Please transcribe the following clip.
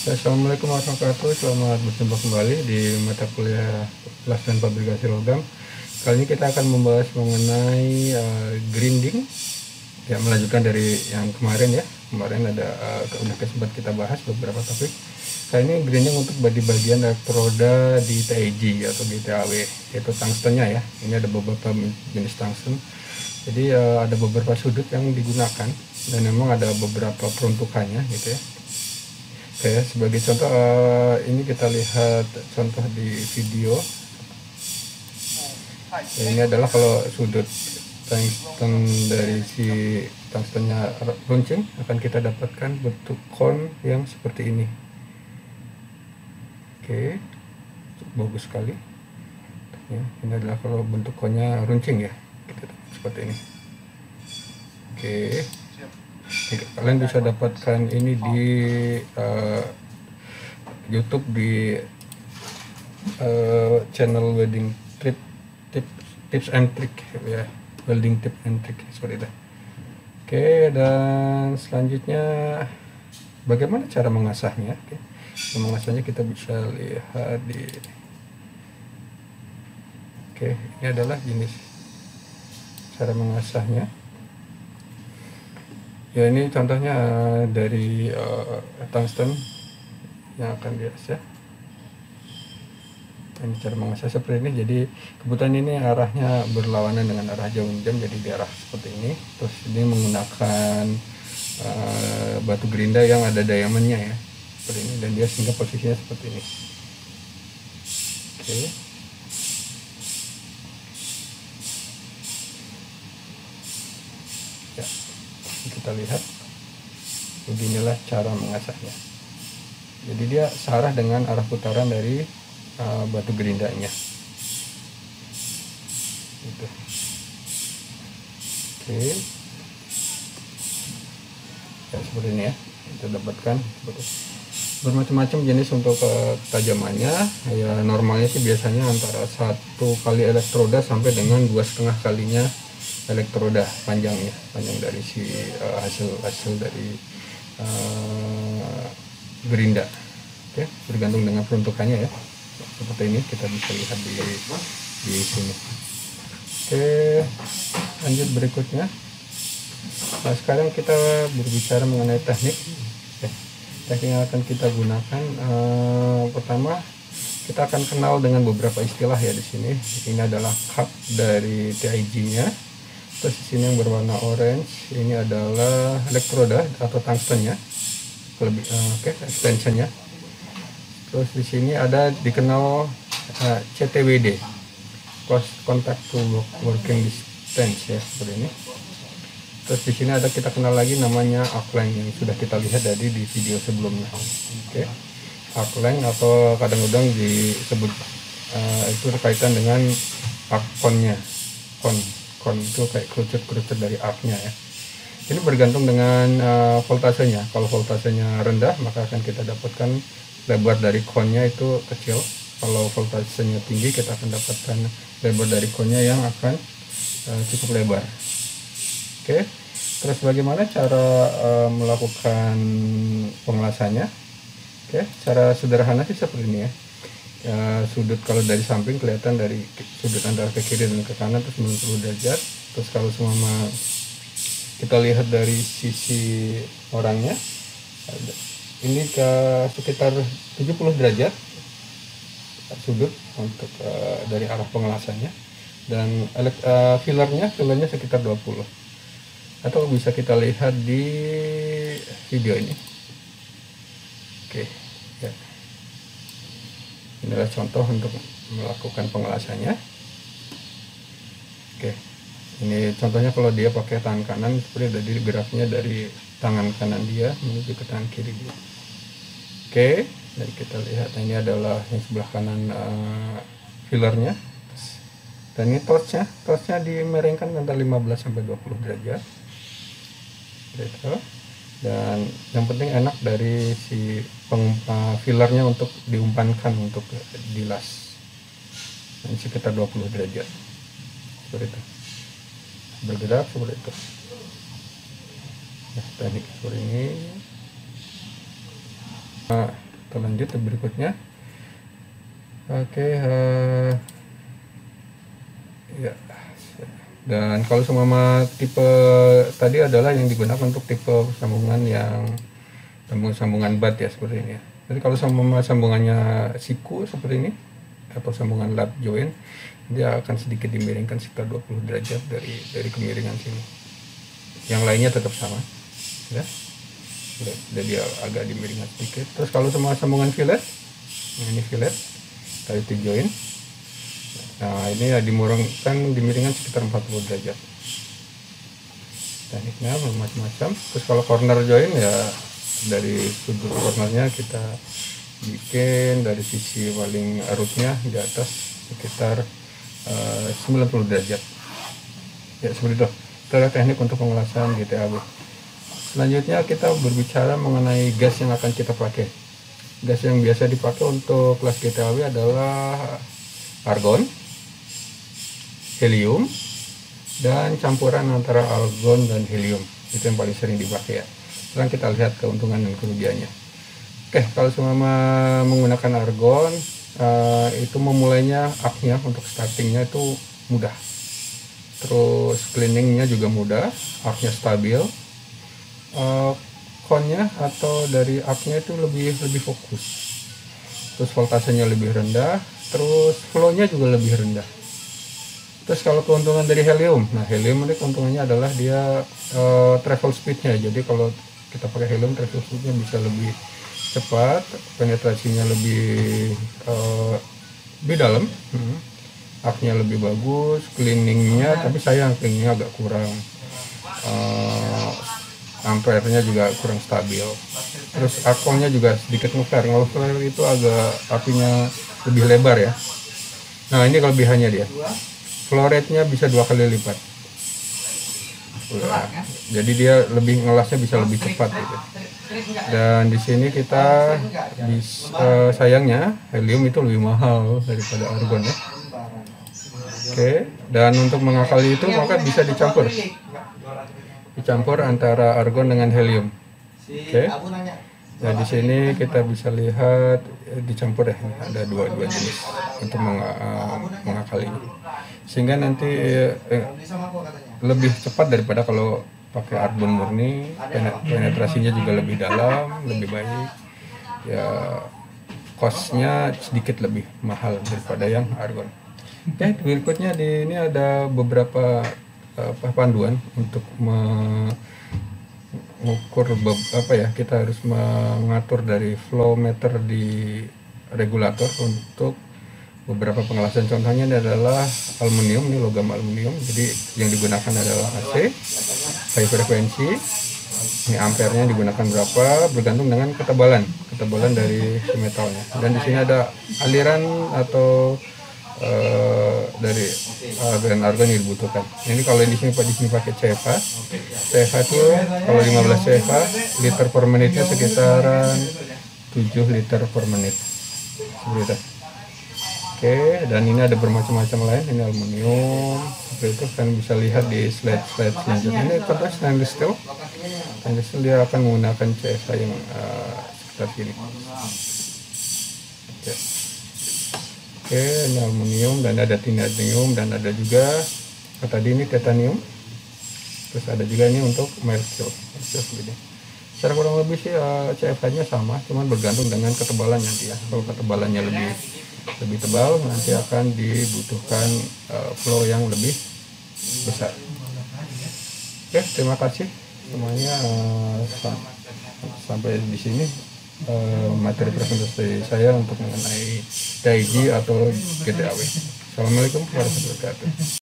Assalamualaikum warahmatullahi wabarakatuh. Selamat berjumpa kembali di mata kuliah kelas dan fabrikasi logam. Kali ini kita akan membahas mengenai grinding, ya, melanjutkan dari yang kemarin ya. Kemarin ada udah sempat kita bahas beberapa topik. Kali ini grinding untuk bagian elektroda di TIG atau di TAW, yaitu tungstennya ya. Ini ada beberapa jenis tungsten. Jadi ada beberapa sudut yang digunakan dan memang ada beberapa peruntukannya gitu ya. Oke, sebagai contoh ini kita lihat contoh di video. Ya, ini adalah kalau sudut tungsten dari si tungstennya runcing akan kita dapatkan bentuk kon yang seperti ini. Oke, bagus sekali. Ya, ini adalah kalau bentuk konnya runcing ya, kita dapat seperti ini. Oke. Kalian bisa dapatkan ini di YouTube di channel welding tips and trick ya, welding tip and trick seperti itu. Oke, dan selanjutnya bagaimana cara mengasahnya? Oke, mengasahnya kita bisa lihat di. Oke, ini adalah jenis cara mengasahnya. Ya, ini contohnya dari tungsten yang akan diasah. Ini cara mengasah seperti ini. Jadi kebetulan ini arahnya berlawanan dengan arah jam, jadi di arah seperti ini. Terus ini menggunakan batu gerinda yang ada diamondnya ya, seperti ini, dan dia sehingga posisinya seperti ini. Oke. Ya, kita lihat beginilah cara mengasahnya. Jadi dia searah dengan arah putaran dari batu gerindanya gitu. Oke ya, seperti ini ya, kita dapatkan bermacam-macam jenis untuk ketajamannya ya. Normalnya sih biasanya antara 1 kali elektroda sampai dengan 2,5 kalinya elektroda panjang dari si hasil dari gerinda. Oke, bergantung dengan peruntukannya ya, seperti ini kita bisa lihat di sini. Oke, lanjut berikutnya. Nah, sekarang kita berbicara mengenai teknik. Oke, teknik yang akan kita gunakan, pertama kita akan kenal dengan beberapa istilah ya di sini. Ini adalah cup dari TIG-nya. Terus di sini yang berwarna orange ini adalah elektroda atau tungstennya, extensionnya. Terus di sini ada dikenal CTWD, close contact to working distance ya, seperti ini. Terus di sini ada kita kenal lagi namanya arc length yang sudah kita lihat tadi di video sebelumnya. Oke, arc length atau kadang-kadang disebut itu berkaitan dengan arc konnya. Kon itu kayak kerucut dari arcnya ya. Ini bergantung dengan voltasenya. Kalau voltasenya rendah maka akan kita dapatkan lebar dari konnya itu kecil. Kalau voltasenya tinggi kita akan dapatkan lebar dari konnya yang akan cukup lebar. Oke, terus bagaimana cara melakukan pengelasannya? Oke, cara sederhana sih seperti ini ya. Sudut kalau dari samping kelihatan dari sudut antara ke kiri dan ke kanan terus 90 derajat. Terus kalau semua kita lihat dari sisi orangnya, ini ke sekitar 70 derajat sudut untuk dari arah pengelasannya, dan fillernya sekitar 20, atau bisa kita lihat di video ini. Oke ya, inilah contoh untuk melakukan pengelasannya. Oke, ini contohnya kalau dia pakai tangan kanan, seperti dari geraknya dari tangan kanan dia menuju ke tangan kiri dia. Oke, dan kita lihat ini adalah yang sebelah kanan fillernya, dan ini torchnya dimiringkan antara 15 sampai 20 derajat gitu. Dan yang penting enak dari si fillernya untuk diumpankan untuk dilas, ini sekitar 20 derajat seperti itu, bergerak seperti itu. Nah, teknik seperti ini. kita lanjut ke berikutnya. Oke, ya. Dan kalau semua tipe tadi adalah yang digunakan untuk tipe sambungan yang sambungan bat ya, seperti ini ya. Jadi kalau sambungannya siku seperti ini atau sambungan lap join, dia akan sedikit dimiringkan sekitar 20 derajat dari kemiringan sini. Yang lainnya tetap sama ya. Jadi agak dimiringkan sedikit. Terus kalau semua sambungan fillet, ini fillet tali join, nah ini ya dimiringkan sekitar 40 derajat. Tekniknya macam-macam. Terus kalau corner join ya, dari sudut cornernya kita bikin dari sisi paling arusnya di atas sekitar 90 derajat ya, seperti itu. Itu adalah teknik untuk pengelasan GTAW. Selanjutnya kita berbicara mengenai gas yang akan kita pakai. Gas yang biasa dipakai untuk kelas GTAW adalah argon, helium, dan campuran antara argon dan helium. Itu yang paling sering dipakai ya. Sekarang kita lihat keuntungan dan kerugiannya. Oke, kalau semua menggunakan argon, itu memulainya arcnya untuk startingnya itu mudah. Terus cleaningnya juga mudah, arcnya stabil. Connya atau dari arcnya itu lebih fokus. Terus voltasenya lebih rendah, terus flow-nya juga lebih rendah. Terus kalau keuntungan dari helium, nah helium ini keuntungannya adalah dia travel speednya. Jadi kalau kita pakai helium, travel speednya bisa lebih cepat, penetrasinya lebih dalam, arcnya lebih bagus, cleaningnya, tapi sayang cleaningnya agak kurang, ampernya juga kurang stabil. Terus arcongnya juga sedikit ngeflare. Kalau flare itu agak apinya lebih lebar ya. Nah ini kelebihannya dia, flow rate-nya bisa 2 kali lipat. Nah, jadi dia lebih ngelasnya bisa lebih cepat gitu. Dan di sini kita sayangnya helium itu lebih mahal daripada argon ya. Oke, dan untuk mengakali itu maka bisa dicampur antara argon dengan helium. Oke. Nah di sini kita bisa lihat dicampur ya, ada dua jenis untuk mengakalinya, sehingga nanti lebih cepat daripada kalau pakai argon murni. Penetrasinya juga lebih dalam, lebih baik ya, costnya sedikit lebih mahal daripada yang argon. Oke, berikutnya di ini ada beberapa panduan untuk mengukur kita harus mengatur dari flow meter di regulator untuk beberapa pengelasan. Contohnya ini adalah aluminium, ini logam aluminium, jadi yang digunakan adalah AC high frekuensi. Ini ampernya digunakan berapa bergantung dengan ketebalan dari si metalnya. Dan di sini ada aliran atau dari argon yang dibutuhkan. Ini kalau di sini pakai CFA. CFA itu kalau 15 CFA liter per menitnya sekitaran 7 liter per menit. Seperti itu. Oke, dan ini ada bermacam-macam lain. Ini aluminium, seperti itu kan bisa lihat di slide selanjutnya. Ini contoh stainless steel. Stainless steel dia akan menggunakan CFA yang sekitar sini. Oke, ini aluminium dan ada titanium dan ada juga tadi ini titanium. Terus ada juga ini untuk mercure. Secara kurang lebih sih CFA-nya sama, cuman bergantung dengan ketebalan nanti ya. Kalau ketebalannya lebih tebal, nanti akan dibutuhkan flow yang lebih besar. Oke, terima kasih semuanya. Sampai di sini materi presentasi saya untuk mengenai TIG atau GTAW. Assalamualaikum warahmatullahi wabarakatuh.